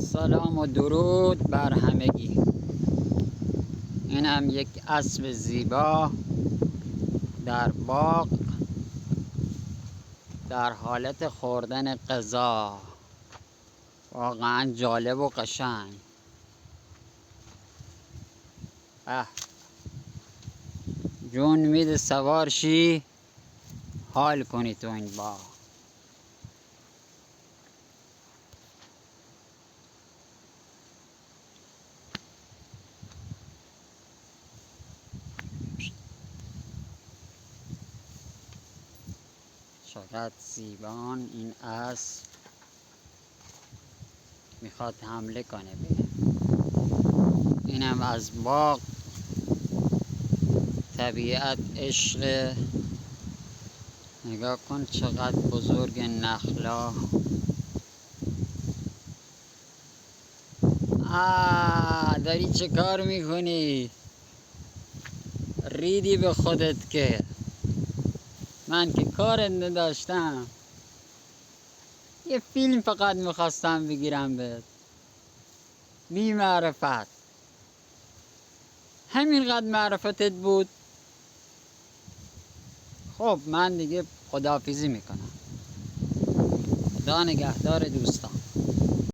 سلام و درود بر همگی. اینم یک اسب زیبا در باغ در حالت خوردن غذا. واقعا جالب و قشنگ. جون میده سوار شی حال کنی تو این باغ. چقدر زیبان این اسب. میخواد حمله کنه به اینم از باغ. طبیعت عشق. نگاه کن چقدر بزرگ نخلا. داری چه کار میکنی؟ ریدی به خودت که من که کار نداشتم. یه فیلم فقط میخواستم بگیرم بهت. بی معرفت. همینقدر معرفتت بود. خب من دیگه خداحافظی میکنم. خدا نگهدار دوستان.